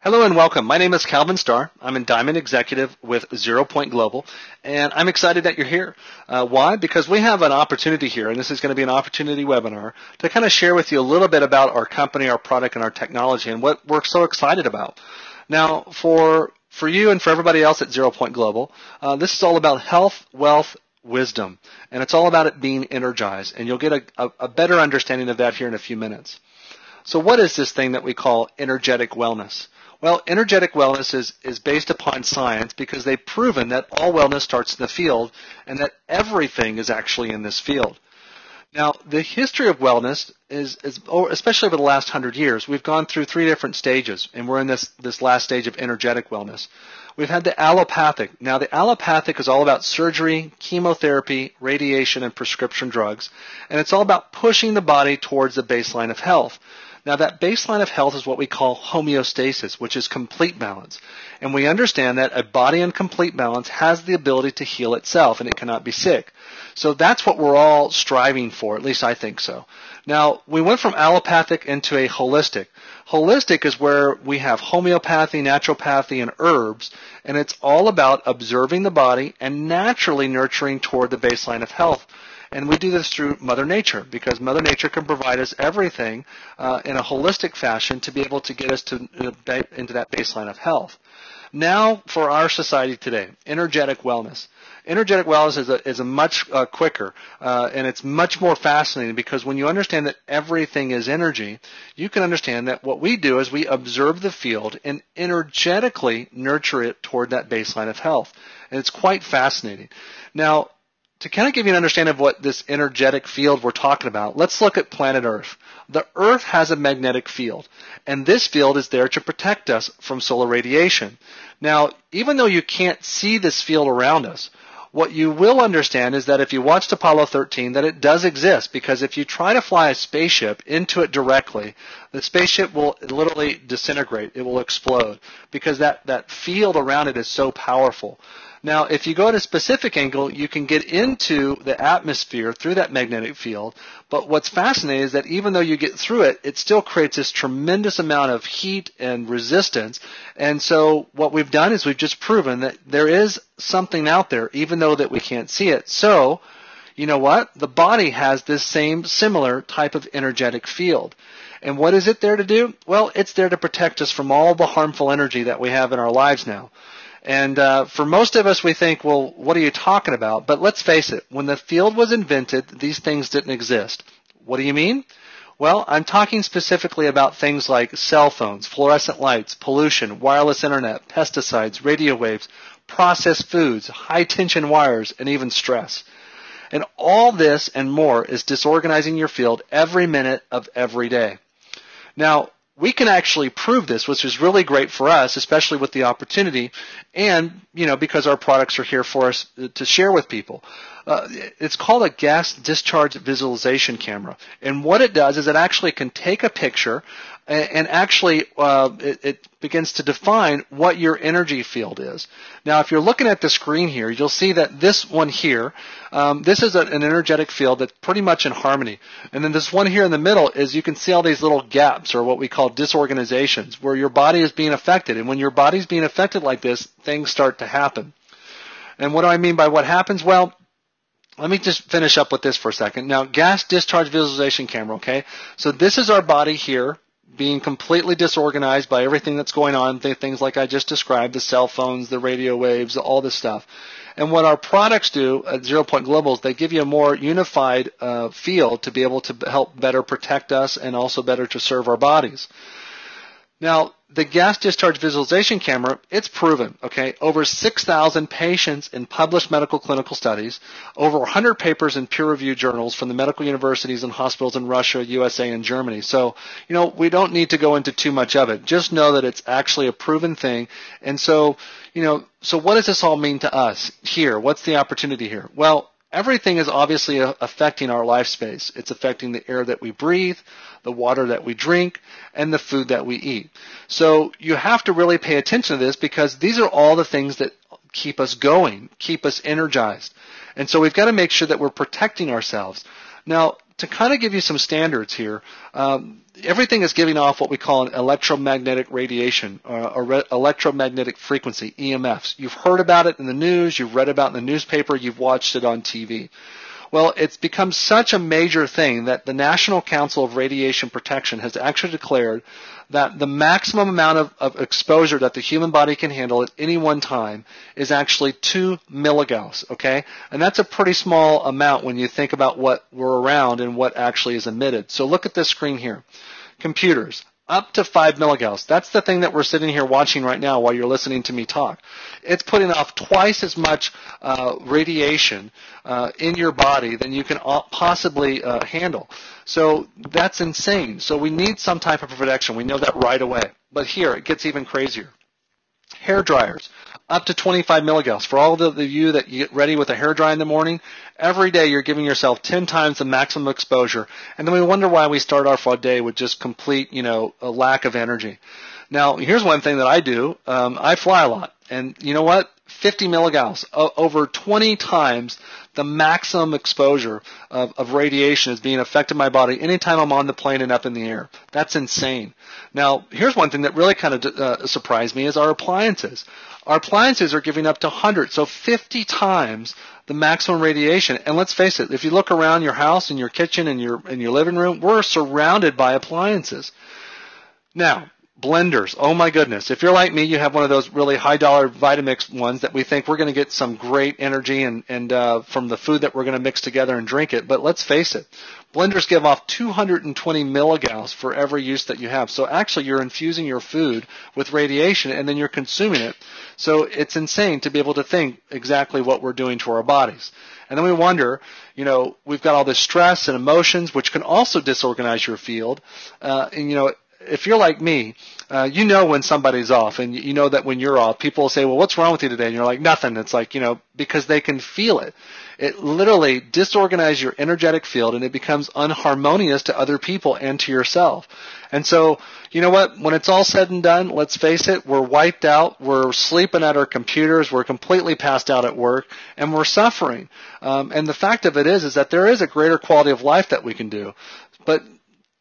Hello and welcome. My name is Calvin Starr. I'm a Diamond Executive with 0 Point Global, and I'm excited that you're here. Why? Because we have an opportunity here, and this is going to be an opportunity webinar, to kind of share with you a little bit about our company, our product, and our technology, and what we're so excited about. Now, for you and for everybody else at 0 Point Global, this is all about health, wealth, wisdom, and it's all about it being energized, and you'll get a better understanding of that here in a few minutes. So what is this thing that we call energetic wellness? Well, energetic wellness is based upon science because they've proven that all wellness starts in the field and that everything is actually in this field. Now, the history of wellness is especially over the last 100 years, we've gone through 3 different stages, and we're in this last stage of energetic wellness. We've had the allopathic. Now, the allopathic is all about surgery, chemotherapy, radiation, and prescription drugs, and it's all about pushing the body towards the baseline of health. Now, that baseline of health is what we call homeostasis, which is complete balance. And we understand that a body in complete balance has the ability to heal itself, and it cannot be sick. So that's what we're all striving for, at least I think so. Now, we went from allopathic into a holistic. Holistic is where we have homeopathy, naturopathy, and herbs, and it's all about observing the body and naturally nurturing toward the baseline of health. And we do this through Mother Nature because Mother Nature can provide us everything in a holistic fashion to be able to get us into that baseline of health. Now for our society today, energetic wellness. Energetic wellness is a much quicker and it's much more fascinating because when you understand that everything is energy, you can understand that what we do is we observe the field and energetically nurture it toward that baseline of health. And it's quite fascinating. Now, to kind of give you an understanding of what this energetic field we're talking about, let's look at planet Earth. The Earth has a magnetic field, and this field is there to protect us from solar radiation. Now, even though you can't see this field around us, what you will understand is that if you watched Apollo 13, that it does exist, because if you try to fly a spaceship into it directly, the spaceship will literally disintegrate. It will explode, because that field around it is so powerful. Now, if you go at a specific angle, you can get into the atmosphere through that magnetic field, but what's fascinating is that even though you get through it, it still creates this tremendous amount of heat and resistance, and so what we've done is we've just proven that there is something out there, even though that we can't see it. So, you know what? The body has this same similar type of energetic field. And what is it there to do? Well, it's there to protect us from all the harmful energy that we have in our lives now. And for most of us, we think, well, what are you talking about? But let's face it, when the field was invented, these things didn't exist. What do you mean? Well, I'm talking specifically about things like cell phones, fluorescent lights, pollution, wireless internet, pesticides, radio waves, processed foods, high-tension wires, and even stress. And all this and more is disorganizing your field every minute of every day. Now, we can actually prove this, which is really great for us, especially with the opportunity, and because our products are here for us to share with people. It's called a gas discharge visualization camera, and what it does is it actually can take a picture and actually it begins to define what your energy field is. Now, if you're looking at the screen here, you'll see that this one here, this is an energetic field that's pretty much in harmony. And then this one here in the middle is you can see all these little gaps, or what we call disorganizations, where your body is being affected. And when your body's being affected like this, things start to happen. And what do I mean by what happens? Well, let me just finish up with this for a second. Now, gas discharge visualization camera, okay? So this is our body here, being completely disorganized by everything that's going on, things like I just described, the cell phones, the radio waves, all this stuff. And what our products do at 0 Point Global is they give you a more unified field to be able to help better protect us and also better to serve our bodies. Now, the gas discharge visualization camera, it's proven, okay? Over 6,000 patients in published medical clinical studies, over 100 papers in peer-reviewed journals from the medical universities and hospitals in Russia, USA, and Germany. So, we don't need to go into too much of it. Just know that it's actually a proven thing. And so, so what does this all mean to us here? What's the opportunity here? Well, everything is obviously affecting our life space. It's affecting the air that we breathe, the water that we drink, and the food that we eat. So you have to really pay attention to this because these are all the things that keep us going, keep us energized. And so we've got to make sure that we're protecting ourselves. Now, to kind of give you some standards here, everything is giving off what we call an electromagnetic radiation or electromagnetic frequency, EMFs. You've heard about it in the news, you've read about it in the newspaper, you've watched it on TV. Well, it's become such a major thing that the National Council of Radiation Protection has actually declared that the maximum amount of exposure that the human body can handle at any one time is actually 2 milligauss, okay? And that's a pretty small amount when you think about what we're around and what actually is emitted. So look at this screen here. Computers, up to 5 milligauss. That's the thing that we're sitting here watching right now while you're listening to me talk. It's putting off twice as much radiation in your body than you can possibly handle. So that's insane. So we need some type of protection. We know that right away. But here, it gets even crazier. Hair dryers, up to 25 milligauss. For all of you that you get ready with a hair dryer in the morning, every day you're giving yourself 10 times the maximum exposure. And then we wonder why we start off our day with just complete, a lack of energy. Now, here's one thing that I do. I fly a lot. And you know what? 50 milligauss, over 20 times the maximum exposure of radiation is being affected my body anytime I'm on the plane and up in the air. That's insane. Now, here's one thing that really kind of surprised me is our appliances. Our appliances are giving up to 100, so 50 times the maximum radiation. And let's face it, if you look around your house and your kitchen and your living room, we're surrounded by appliances. Now, blenders, oh my goodness. If you're like me, you have one of those really high-dollar Vitamix ones that we think we're going to get some great energy and from the food that we're going to mix together and drink it. But let's face it, blenders give off 220 milligauss for every use that you have. So actually you're infusing your food with radiation and then you're consuming it. So it's insane to be able to think exactly what we're doing to our bodies. And then we wonder, we've got all this stress and emotions, which can also disorganize your field. If you're like me, you know when somebody's off, and you know that when you're off, people will say, well, what's wrong with you today? And you're like, nothing. It's like, because they can feel it. It literally disorganizes your energetic field, and it becomes unharmonious to other people and to yourself. And so, you know what? When it's all said and done, let's face it, we're wiped out. We're sleeping at our computers. We're completely passed out at work, and we're suffering. And the fact of it is that there is a greater quality of life that we can do. But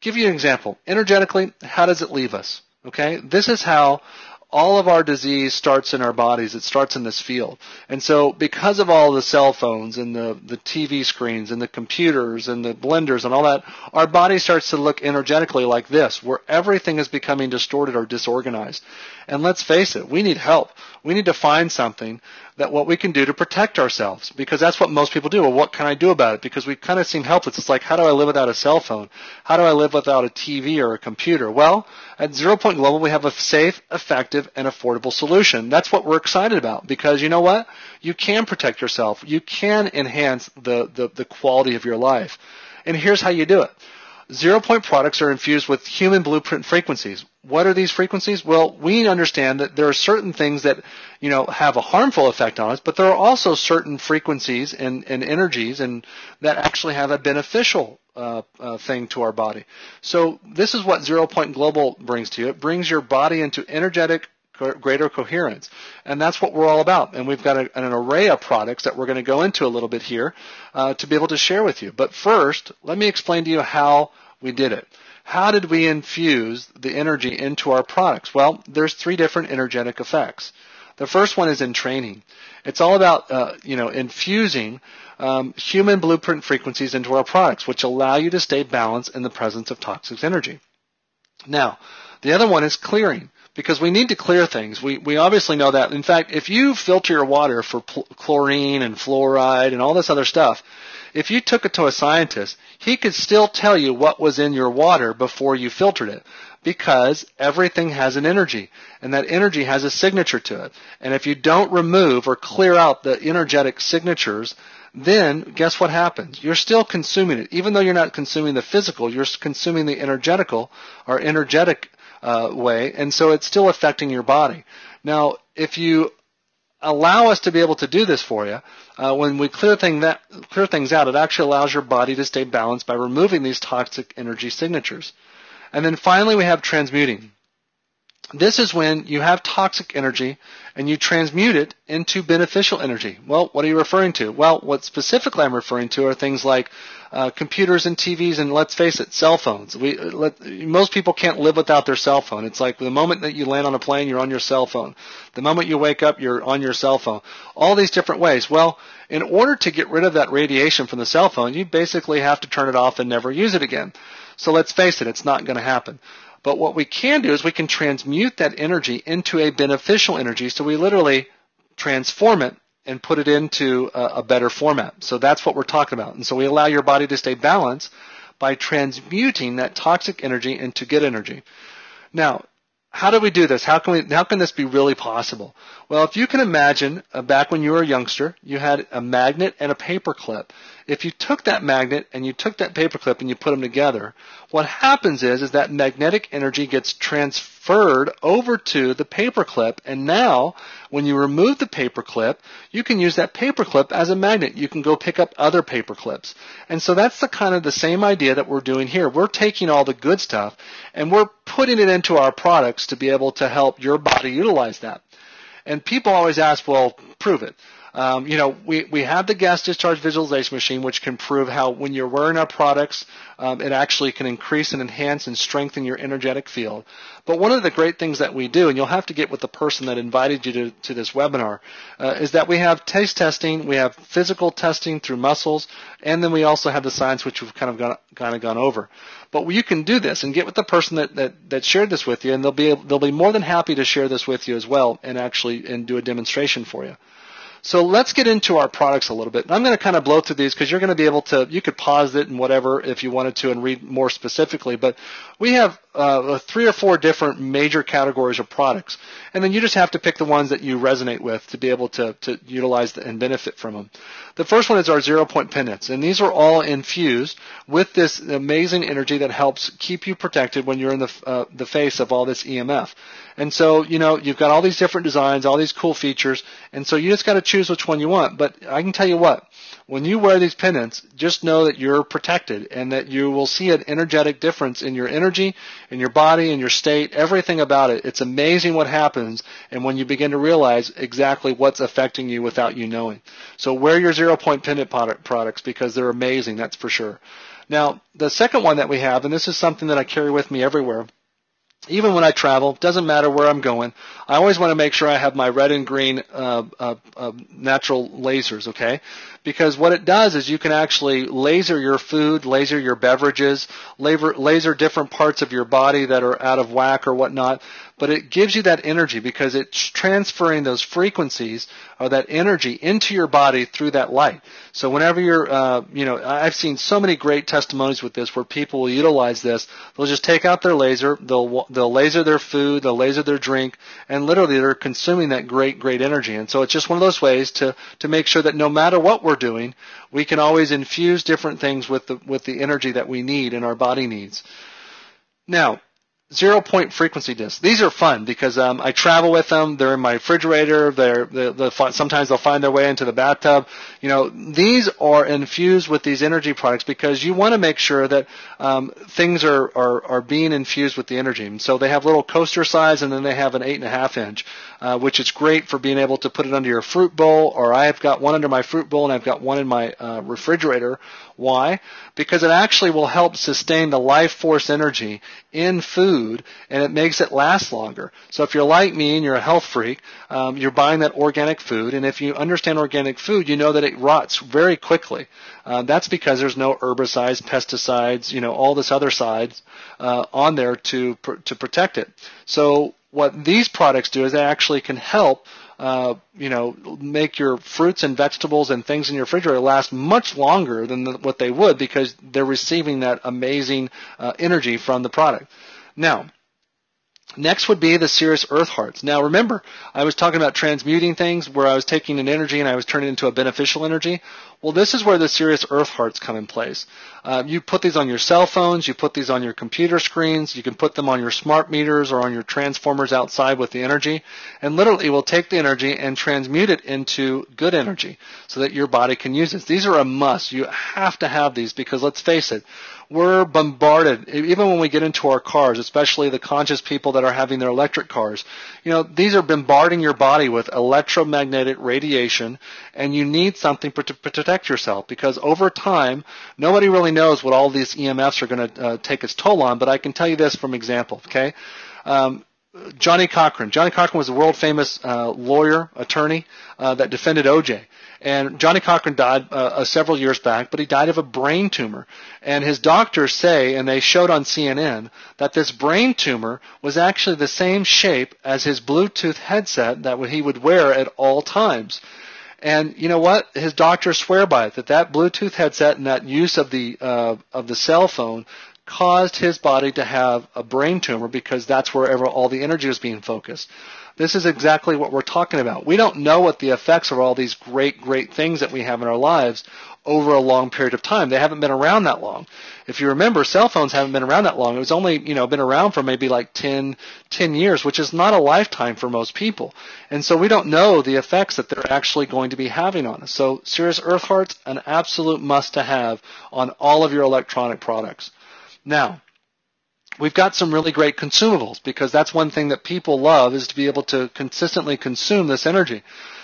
give you an example. Energetically, how does it leave us? Okay? This is how all of our disease starts in our bodies. It starts in this field. And so because of all the cell phones and the TV screens and the computers and the blenders and all that, our body starts to look energetically like this, where everything is becoming distorted or disorganized. And let's face it, we need help. We need to find something that what we can do to protect ourselves, because that's what most people do. Well, what can I do about it? Because we kind of seem helpless. It's like, how do I live without a cell phone? How do I live without a TV or a computer? Well, at 0 Point Global, we have a safe, effective, and affordable solution. That's what we're excited about, because you know what? You can protect yourself. You can enhance the quality of your life. And here's how you do it. 0 Point products are infused with human blueprint frequencies. What are these frequencies? Well, we understand that there are certain things that, have a harmful effect on us, but there are also certain frequencies and energies and that actually have a beneficial thing to our body. So this is what 0 Point Global brings to you. It brings your body into energetic greater coherence. And that's what we're all about. And we've got an array of products that we're going to go into a little bit here to be able to share with you. But first, let me explain to you how we did it. How did we infuse the energy into our products? Well, there's 3 different energetic effects. The first one is in training. It's all about, infusing human blueprint frequencies into our products, which allow you to stay balanced in the presence of toxic energy. Now, the other one is clearing, because we need to clear things. We obviously know that. In fact, if you filter your water for chlorine and fluoride and all this other stuff, if you took it to a scientist, he could still tell you what was in your water before you filtered it, because everything has an energy, and that energy has a signature to it. And if you don't remove or clear out the energetic signatures, then guess what happens? You're still consuming it. Even though you're not consuming the physical, you're consuming the energetic way, and so it's still affecting your body. Now, if you allow us to be able to do this for you, when we clear things out, it actually allows your body to stay balanced by removing these toxic energy signatures. And then finally, we have transmuting. This is when you have toxic energy and you transmute it into beneficial energy. Well, what are you referring to? Well, what specifically I'm referring to are things like computers and TVs, and let's face it, cell phones. Most people can't live without their cell phone. It's like the moment that you land on a plane, you're on your cell phone. The moment you wake up, you're on your cell phone. All these different ways. Well, in order to get rid of that radiation from the cell phone, you basically have to turn it off and never use it again. So let's face it, it's not going to happen. But what we can do is we can transmute that energy into a beneficial energy. So we literally transform it and put it into a better format. So that's what we're talking about. And so we allow your body to stay balanced by transmuting that toxic energy into good energy. Now, how do we do this? How can this be really possible? Well, if you can imagine back when you were a youngster, you had a magnet and a paper clip. If you took that magnet and you took that paper clip and you put them together, what happens is that magnetic energy gets transferred over to the paper clip, and now when you remove the paper clip, you can use that paper clip as a magnet. You can go pick up other paper clips. And so that's the kind of the same idea that we're doing here. We're taking all the good stuff and we're putting it into our products to be able to help your body utilize that. And people always ask, well, prove it. We have the gas discharge visualization machine, which can prove how when you're wearing our products, it actually can increase and enhance and strengthen your energetic field. But one of the great things that we do, and you'll have to get with the person that invited you to this webinar, is that we have taste testing, we have physical testing through muscles, and then we also have the science, which we've kind of gone over. But you can do this and get with the person that shared this with you, and they'll be more than happy to share this with you as well and do a demonstration for you. So let's get into our products a little bit. And I'm going to kind of blow through these because you're going to be able to, you could pause it and whatever if you wanted to and read more specifically. But we have 3 or 4 different major categories of products. And then you just have to pick the ones that you resonate with to be able to utilize and benefit from them. The first one is our 0-point pendants. And these are all infused with this amazing energy that helps keep you protected when you're in the face of all this EMF. And so, you've got all these different designs, all these cool features, and so you just got to choose which one you want. But I can tell you what, when you wear these pendants, just know that you're protected and that you will see an energetic difference in your energy, in your body, in your state, everything about it. It's amazing what happens and when you begin to realize exactly what's affecting you without you knowing. So wear your 0-point pendant products because they're amazing, that's for sure. Now, the second one that we have, and this is something that I carry with me everywhere, even when I travel, doesn't matter where I'm going, I always want to make sure I have my red and green natural lasers, okay? Because what it does is you can actually laser your food, laser your beverages, laser different parts of your body that are out of whack or whatnot, but it gives you that energy because it's transferring those frequencies or that energy into your body through that light. So whenever you're, I've seen so many great testimonies with this where people will utilize this. They'll just take out their laser, they'll laser their food, they'll laser their drink, and literally they're consuming that great energy. And so it's just one of those ways to make sure that no matter what we're doing, we can always infuse different things with the energy that we need and our body needs. Now, 0-point frequency discs. These are fun because I travel with them. They're in my refrigerator. Sometimes they'll find their way into the bathtub. These are infused with these energy products because you want to make sure that things are being infused with the energy. And so they have little coaster size, and then they have an 8.5 inch, which is great for being able to put it under your fruit bowl. Or I've got one under my fruit bowl, and I've got one in my refrigerator. Why? Because it actually will help sustain the life force energy in food, and it makes it last longer. So if you're like me and you're a health freak, you're buying that organic food, and if you understand organic food, you know that it rots very quickly. That's because there's no herbicides, pesticides, all this other sides on there to protect it. So what these products do is they actually can help make your fruits and vegetables and things in your refrigerator last much longer than what they would because they're receiving that amazing energy from the product. Now, next would be the Sirius Earth Hearts. Now remember, I was talking about transmuting things where I was taking an energy and I was turning it into a beneficial energy. Well, this is where the Sirius Earth Hearts come in place. You put these on your cell phones, you put these on your computer screens, you can put them on your smart meters or on your transformers outside with the energy, and literally it will take the energy and transmute it into good energy so that your body can use it. These are a must. You have to have these because let's face it, we're bombarded, even when we get into our cars, especially the conscious people that are having their electric cars. These are bombarding your body with electromagnetic radiation, and you need something to protect yourself, because over time, nobody really knows what all these EMFs are going to take its toll on, but I can tell you this from example, okay? Johnny Cochran. Johnny Cochran was a world-famous lawyer, attorney that defended O.J. And Johnny Cochran died several years back, but he died of a brain tumor. And his doctors say, and they showed on CNN, that this brain tumor was actually the same shape as his Bluetooth headset that he would wear at all times. And you know what? His doctors swear by it, that Bluetooth headset and that use of the cell phone caused his body to have a brain tumor, because that's wherever all the energy was being focused. This is exactly what we're talking about. We don't know what the effects of all these great, great things that we have in our lives over a long period of time. They haven't been around that long. If you remember, cell phones haven't been around that long. It was only, been around for maybe like 10 years, which is not a lifetime for most people. And so we don't know the effects that they're actually going to be having on us. So Sirius Earth Heart's an absolute must to have on all of your electronic products. Now, we've got some really great consumables, because that's one thing that people love, is to be able to consistently consume this energy.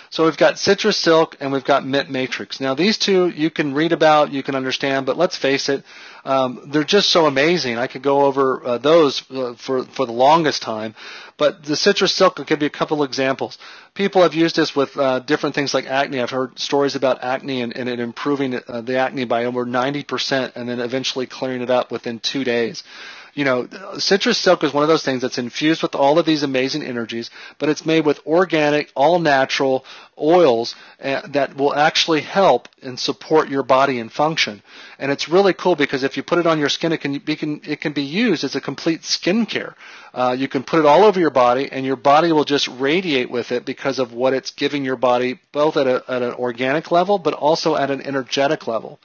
So we've got Citrus Silk and we've got Mint Matrix. Now these two you can read about, you can understand, but let's face it, they're just so amazing. I could go over those for the longest time. But the Citrus Silk, I'll give you a couple examples. People have used this with different things like acne. I've heard stories about acne and it improving the acne by over 90% and then eventually clearing it up within 2 days. Citrus Silk is one of those things that's infused with all of these amazing energies, but it's made with organic, all-natural oils that will actually help and support your body and function. And it's really cool, because if you put it on your skin, it can be used as a complete skincare. You can put it all over your body, and your body will just radiate with it because of what it's giving your body, both at an organic level, but also at an energetic level.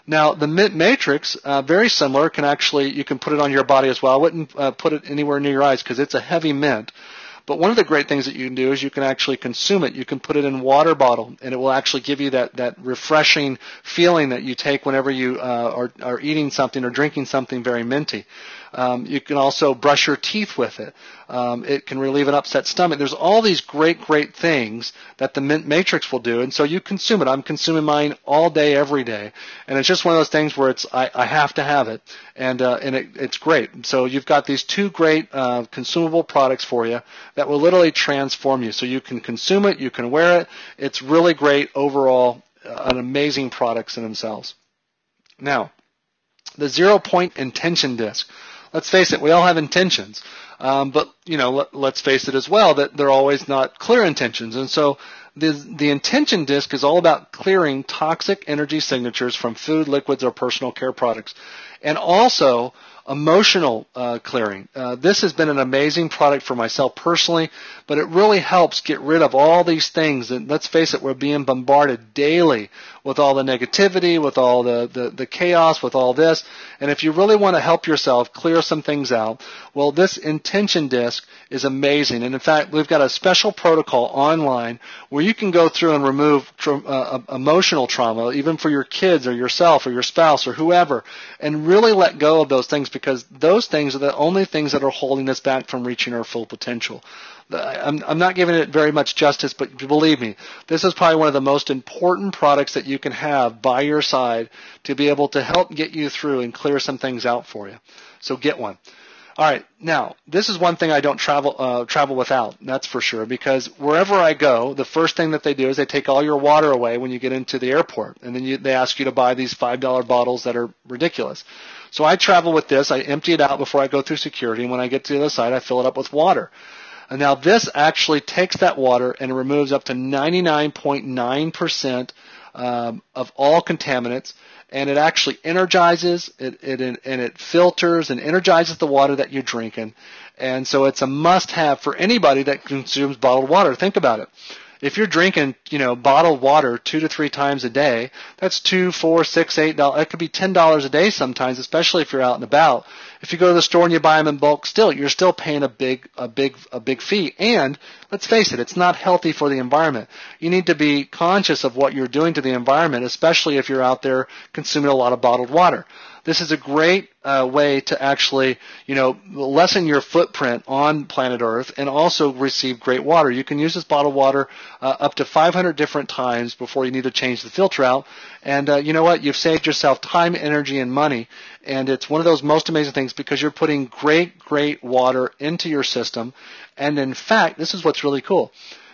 Now, the Mint Matrix, very similar, you can put it on your body as well. I wouldn't put it anywhere near your eyes, because it's a heavy mint. But one of the great things that you can do is you can actually consume it. You can put it in a water bottle, and it will actually give you that refreshing feeling that you take whenever you are eating something or drinking something very minty. You can also brush your teeth with it. It can relieve an upset stomach. There's all these great, great things that the Mint Matrix will do, and so you consume it. I'm consuming mine all day, every day, and it's just one of those things where I have to have it, and it's great. So you've got these two great consumable products for you that will literally transform you. So you can consume it, you can wear it. It's really great overall, an amazing products in themselves. Now, the 0-point intention disc. Let's face it, we all have intentions, but let's face it as well that they're always not clear intentions. And so the intention disc is all about clearing toxic energy signatures from food, liquids, or personal care products, and also emotional clearing. This has been an amazing product for myself personally, but it really helps get rid of all these things. And let's face it, we're being bombarded daily with all the negativity, with all the chaos, with all this. And if you really want to help yourself clear some things out, well, this intention disc is amazing. And in fact, we've got a special protocol online where you can go through and remove emotional trauma, even for your kids or yourself or your spouse or whoever, and really let go of those things, because those things are the only things that are holding us back from reaching our full potential. I'm not giving it very much justice, but believe me, this is probably one of the most important products that you can have by your side to be able to help get you through and clear some things out for you. So get one. All right, now, this is one thing I don't travel without, that's for sure, because wherever I go, the first thing that they do is they take all your water away when you get into the airport, and then they ask you to buy these $5 bottles that are ridiculous. So I travel with this. I empty it out before I go through security, and when I get to the other side, I fill it up with water. And now this actually takes that water and removes up to 99.9% of all contaminants, and it actually energizes, it filters and energizes the water that you're drinking. And so it's a must-have for anybody that consumes bottled water. Think about it. If you're drinking, bottled water 2 to 3 times a day, that's $2, $4, $6, $8. It could be $10 a day sometimes, especially if you're out and about. If you go to the store and you buy them in bulk, you're still paying a big fee. And let's face it, it's not healthy for the environment. You need to be conscious of what you're doing to the environment, especially if you're out there consuming a lot of bottled water. This is a great way to actually, lessen your footprint on planet Earth and also receive great water. You can use this bottled water up to 500 different times before you need to change the filter out. And you know what? You've saved yourself time, energy, and money. And it's one of those most amazing things because you're putting great, great water into your system. And in fact, this is what's really cool.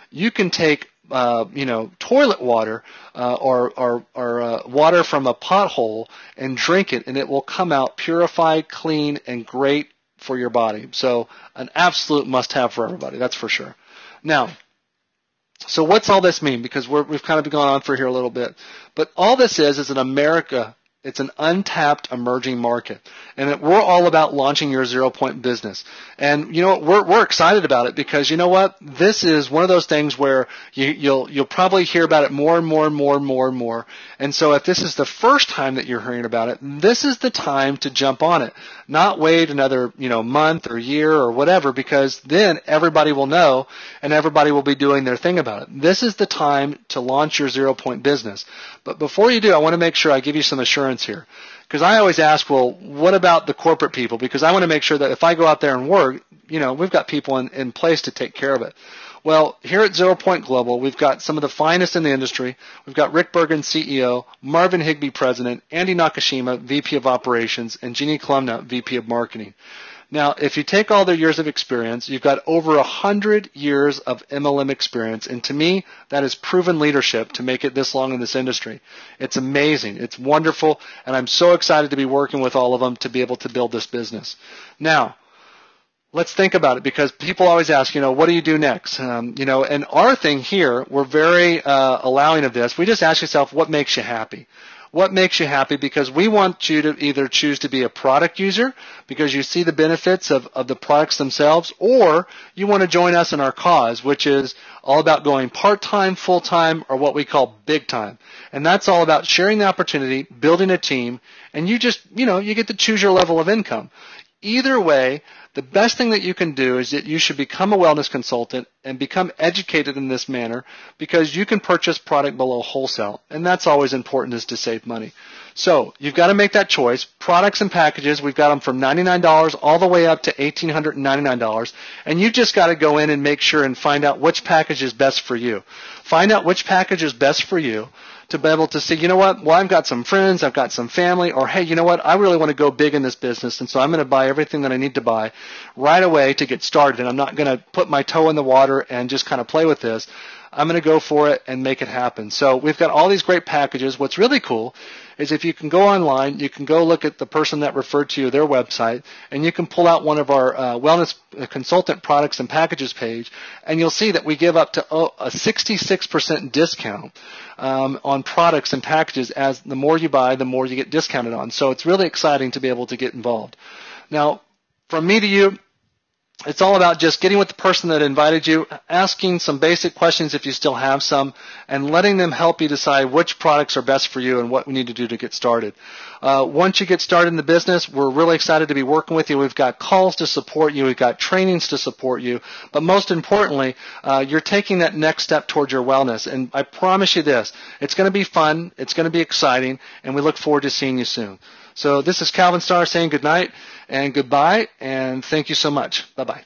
You can take toilet water or water from a pothole and drink it, and it will come out purified, clean, and great for your body. So an absolute must-have for everybody, that's for sure. Now, so what's all this mean? Because we've kind of been going on for here a little bit. But all this is in America, it's an untapped emerging market. And we're all about launching your 0-point business. And you know what? We're excited about it because you know what? This is one of those things where you'll probably hear about it more and more and more and more and more. And so if this is the first time that you're hearing about it, this is the time to jump on it. Not wait another, month or year or whatever, because then everybody will know and everybody will be doing their thing about it. This is the time to launch your 0-point business. But before you do, I want to make sure I give you some assurance here. Because I always ask, well, what about the corporate people? Because I want to make sure that if I go out there and work, we've got people in place to take care of it. Well, here at 0-Point Global, we've got some of the finest in the industry. We've got Rick Bergen, CEO, Marvin Higbee, President, Andy Nakashima, VP of Operations, and Jeannie Klumna, VP of Marketing. Now, if you take all their years of experience, you've got over 100 years of MLM experience, and to me, that is proven leadership to make it this long in this industry. It's amazing. It's wonderful, and I'm so excited to be working with all of them to be able to build this business. Now, let's think about it because people always ask, what do you do next? And our thing here, we're very allowing of this. We just ask yourself, what makes you happy? What makes you happy? Because we want you to either choose to be a product user because you see the benefits of the products themselves, or you want to join us in our cause, which is all about going part-time, full-time, or what we call big-time. And that's all about sharing the opportunity, building a team, and you just, you get to choose your level of income. Either way, the best thing that you can do is that you should become a wellness consultant and become educated in this manner because you can purchase product below wholesale, and that's always important is to save money. So you've got to make that choice. Products and packages, we've got them from $99 all the way up to $1,899, and you just got to go in and make sure and find out which package is best for you. Find out which package is best for you to be able to say, you know what, well, I've got some friends, I've got some family, or hey, you know what, I really want to go big in this business, and so I'm going to buy everything that I need to buy right away to get started, and I'm not going to put my toe in the water and just kind of play with this. I'm going to go for it and make it happen. So we've got all these great packages. What's really cool is if you can go online, you can go look at the person that referred to you, their website, and you can pull out one of our wellness consultant products and packages page, and you'll see that we give up to a 66% discount on products and packages. As the more you buy, the more you get discounted on. So it's really exciting to be able to get involved. Now, from me to you, it's all about just getting with the person that invited you, asking some basic questions if you still have some, and letting them help you decide which products are best for you and what we need to do to get started. Once you get started in the business, we're really excited to be working with you. We've got calls to support you. We've got trainings to support you. But most importantly, you're taking that next step towards your wellness. And I promise you this, it's going to be fun, it's going to be exciting, and we look forward to seeing you soon. So this is Calvin Starr saying good night and goodbye, and thank you so much. Bye-bye.